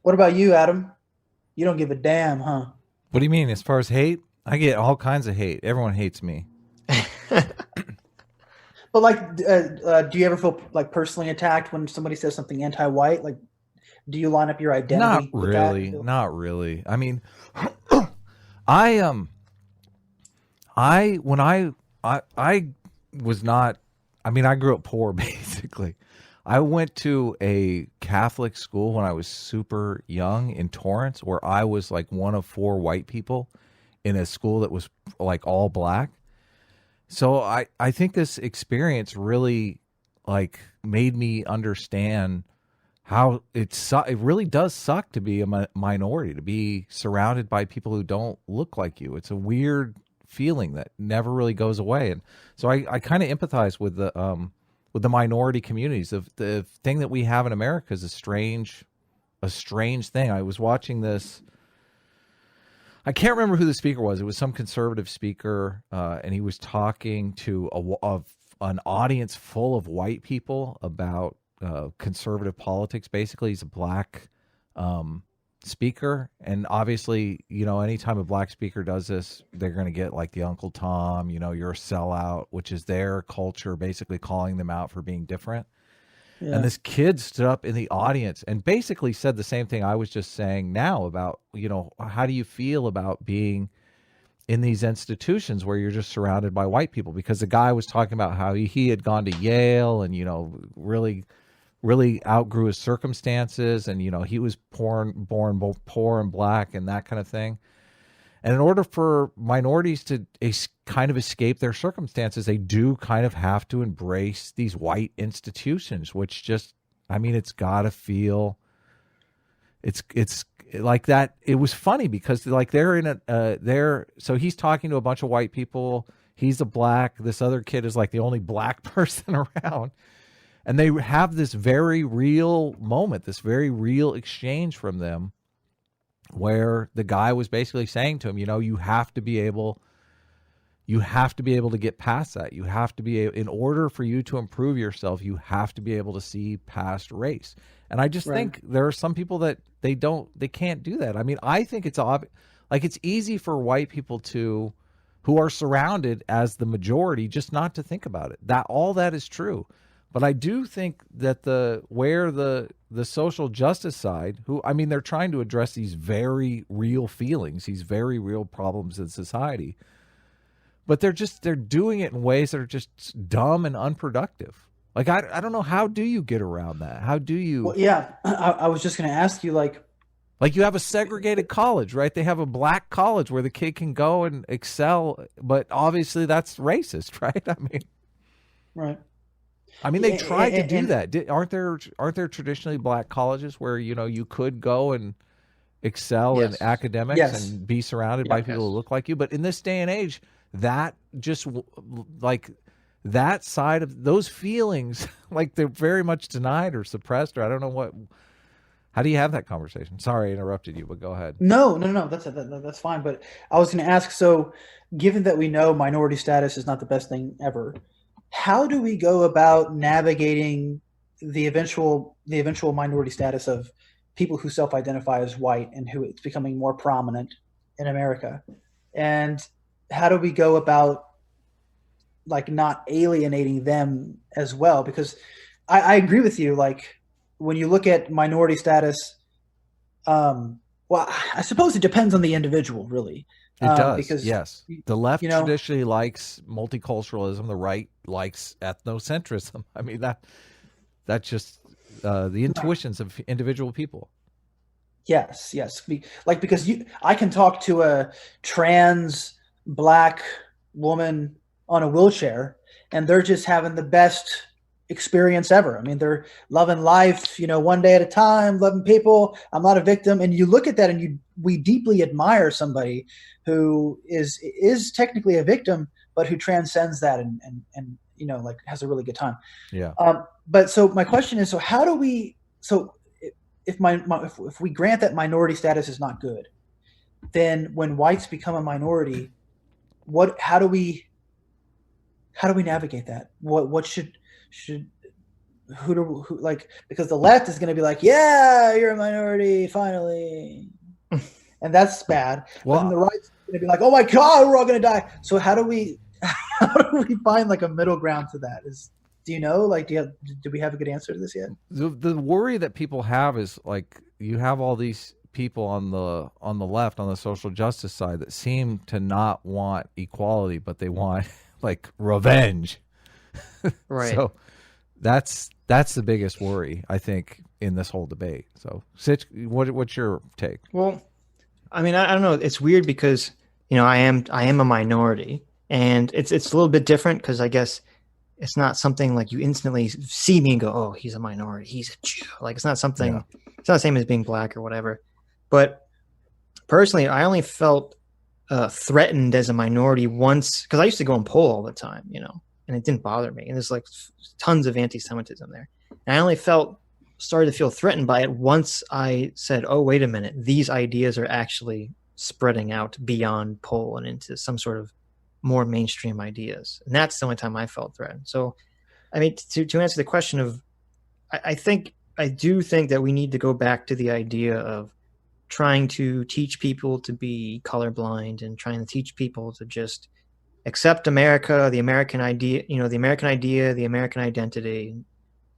What about you, Adam? You don't give a damn, huh? What do you mean? As far as hate, I get all kinds of hate. Everyone hates me. But like, do you ever feel like personally attacked when somebody says something anti-white? Like, do you line up your Not identity with that? really. Not really. I mean, I I when I was not. I mean, I grew up poor basically. I went to a Catholic school when I was super young in Torrance, where I was like one of four white people in a school that was like all black. So I think this experience really like made me understand how it really does suck to be a minority, to be surrounded by people who don't look like you. It's a weird feeling that never really goes away. And so I kind of empathize with the minority communities. The thing that we have in America is a strange thing. I was watching this. I can't remember who the speaker was. It was some conservative speaker, and he was talking to an audience full of white people about conservative politics. Basically, he's a black speaker, and obviously, anytime a black speaker does this, they're going to get like the Uncle Tom, you're a sellout, which is their culture, basically calling them out for being different. And Yeah, this kid stood up in the audience and basically said the same thing I was just saying now about, how do you feel about being in these institutions where you're just surrounded by white people? Because the guy was talking about how he had gone to Yale and, really outgrew his circumstances, and, he was born both poor and black and that kind of thing. And in order for minorities to kind of escape their circumstances, they do kind of have to embrace these white institutions, which just, I mean, it's got to feel, it's like that. It was funny because like they're in so he's talking to a bunch of white people. He's a black, this other kid is like the only black person around. And they have this very real moment, this very real exchange from them, where the guy was basically saying to him, you have to be able to get past that. You have to be able, in order for you to improve yourself, you have to be able to see past race. And I just right. think there are some people that they can't do that. I mean, I think like it's easy for white people who are surrounded as the majority, just not to think about it. That all that is true. But I do think that the social justice side, they're trying to address these very real feelings, these very real problems in society, but they're doing it in ways that are just dumb and unproductive. Like I don't know, how do you get around that? How do Well, you, yeah. I was just going to ask you, like, you have a segregated college, right? They have a black college where the kid can go and excel, but obviously that's racist, right? right? They tried to do And that. Aren't there traditionally black colleges where you could go and excel in Yes. academics yes, and be surrounded yeah, by people who Yes. look like you? But in this day and age, that just like that side of those feelings, like they're very much denied or suppressed, or I don't know what. How do you have that conversation? Sorry, I interrupted you, but go ahead. no, no, no, that's fine. But I was going to ask, so given that we know minority status is not the best thing ever, how do we go about navigating the eventual minority status of people who self-identify as white and who it's becoming more prominent in America? And how do we go about like not alienating them as well? Because I agree with you. Like when you look at minority status, well, I suppose it depends on the individual, really, It does, because yes. The left you know, traditionally likes multiculturalism. The right likes ethnocentrism. That's just the right. intuitions of individual people. Yes, yes. Because I can talk to a trans black woman on a wheelchair, and they're just having the best experience ever. I mean, they're loving life, one day at a time, loving people. I'm not a victim. And you look at that, and we deeply admire somebody who is technically a victim, but who transcends that and like has a really good time. Yeah. But so my question is, so how do we? So if we grant that minority status is not good, then when whites become a minority, what how do we navigate that? What should who like, because the left is going to be like, yeah, you're a minority finally, and that's bad. But then the Well, right's going to be like, oh my god, we're all going to die. So how do we find like a middle ground to that? Do you know, like, do we have a good answer to this yet? the worry that people have is like you have all these people on the left, on the social justice side, that seem to not want equality, but they want like revenge. Right. So that's the biggest worry, I think, in this whole debate. So Sitch, what's your take? Well, I mean, I don't know. It's weird because, you know, I am a minority, and it's a little bit different because I guess it's not something like you instantly see me and go, oh, he's a minority, he's a Jew. Like, it's not something, it's not the same as being black or whatever. But personally, I only felt threatened as a minority once, because I used to go and poll all the time, you know, and it didn't bother me. And there's like tons of anti-Semitism there. And I only started to feel threatened by it once I said, oh, wait a minute, these ideas are actually spreading out beyond poll and into some sort of more mainstream ideas. And that's the only time I felt threatened. So, I mean, to answer the question of, I do think that we need to go back to the idea of trying to teach people to be colorblind and trying to teach people to just accept America, the American idea, you know, the American idea, the American identity.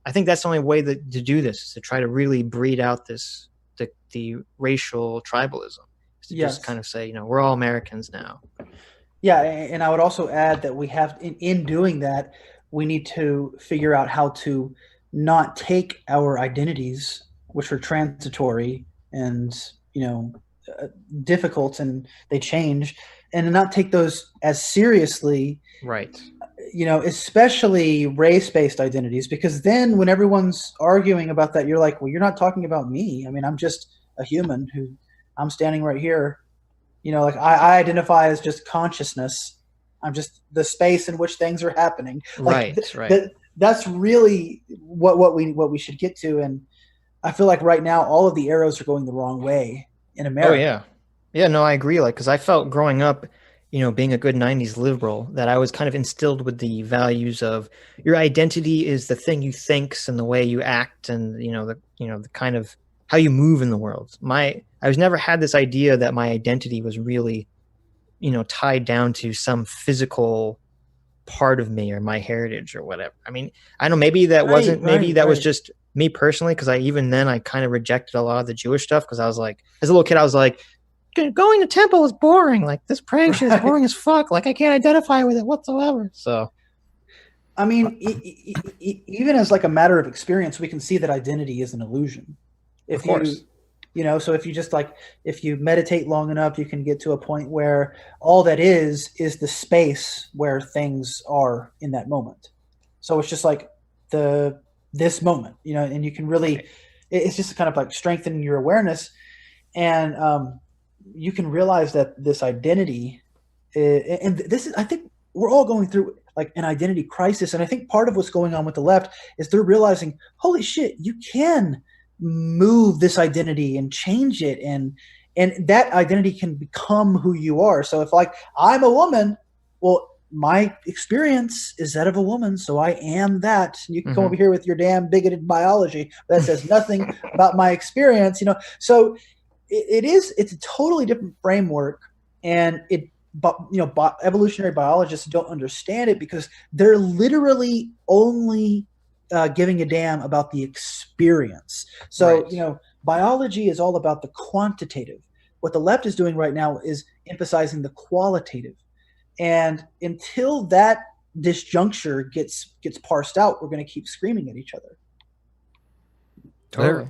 I think that's the only way to do this, is to try to really breed out the racial tribalism. Is to just kind of say, you know, we're all Americans now. Yeah, and I would also add that we have, in doing that, we need to figure out how to not take our identities, which are transitory and, you know, difficult, and they change, and not take those as seriously. Right. You know, especially race-based identities, because then when everyone's arguing about that, you're like, well, you're not talking about me. I mean, I'm just a human I'm standing right here. You know, like I identify as just consciousness. I'm just the space in which things are happening. Like, right. That's really what we should get to. And I feel like right now all of the arrows are going the wrong way in America. Oh yeah, yeah. No, I agree. Like, because I felt growing up, you know, being a good '90s liberal, that I was kind of instilled with the values of your identity is the thing you think and the way you act, and the kind of how you move in the world. I was never had this idea that my identity was really, you know, tied down to some physical part of me or my heritage or whatever. I mean, I know maybe that was just me personally, because I kind of rejected a lot of the Jewish stuff, because I was like, as a little kid, I was like, going to temple is boring. Like, this praying shit is boring as fuck. Like, I can't identify with it whatsoever. So, I mean, even as like a matter of experience, we can see that identity is an illusion. Of course. You know, so if you meditate long enough, you can get to a point where all that is the space where things are in that moment. So it's just like this moment, you know, and you can really, it's just kind of like strengthening your awareness. And you can realize that this identity, and this is, I think we're all going through like an identity crisis. And I think part of what's going on with the left is they're realizing, holy shit, you can move this identity and change it, and that identity can become who you are. So if like I'm a woman, well, my experience is that of a woman, so I am that. You can come over here with your damn bigoted biology that says nothing about my experience, you know. So it's a totally different framework, and evolutionary biologists don't understand it because they're literally only giving a damn about the experience. So, right. You know, biology is all about the quantitative. What the left is doing right now is emphasizing the qualitative. And until that disjuncture gets parsed out, we're going to keep screaming at each other. Totally.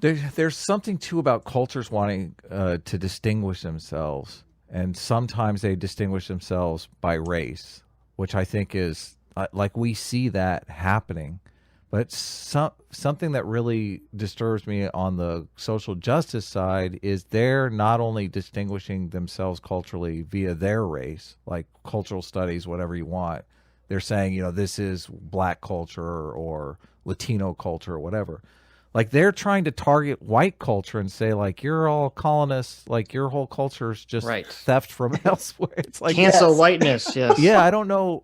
There's something too about cultures wanting to distinguish themselves, and sometimes they distinguish themselves by race, which I think is like we see that happening. But something that really disturbs me on the social justice side is they're not only distinguishing themselves culturally via their race, like cultural studies, whatever you want. They're saying, you know, this is black culture or Latino culture or whatever. Like, they're trying to target white culture and say, like, you're all colonists, like your whole culture is just theft from elsewhere. It's like cancel whiteness. Yes. Yeah, I don't know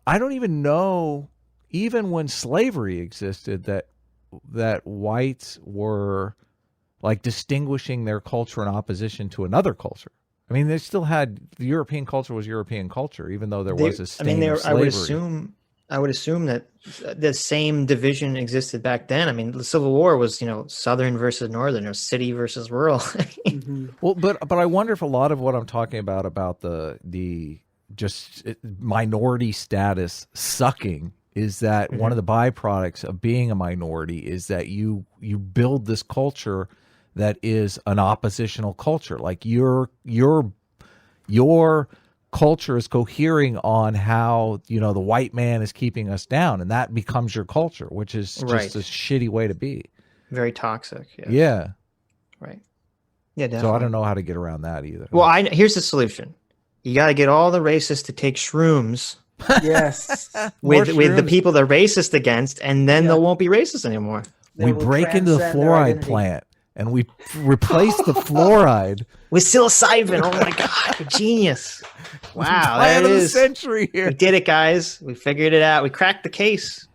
I don't even know, even when slavery existed, that whites were like distinguishing their culture in opposition to another culture. I mean, they still had the European culture was European culture, even though there was a stain of slavery. I would assume that the same division existed back then. I mean, the Civil War was, Southern versus Northern, or city versus rural. Well, but I wonder if a lot of what I'm talking about the just minority status sucking is that one of the byproducts of being a minority is that you build this culture that is an oppositional culture. Like your culture is cohering on how the white man is keeping us down, and that becomes your culture, which is just a shitty way to be. Very toxic. Yes. Yeah. Right. Yeah. Definitely. So I don't know how to get around that either. Well, here's the solution. You got to get all the racists to take shrooms. Yes. with the people they're racist against, and then they won't be racist anymore. We break into the fluoride plant and we replace the fluoride with psilocybin. Oh my god, genius! Wow, plan of the century here. We did it, guys. We figured it out. We cracked the case.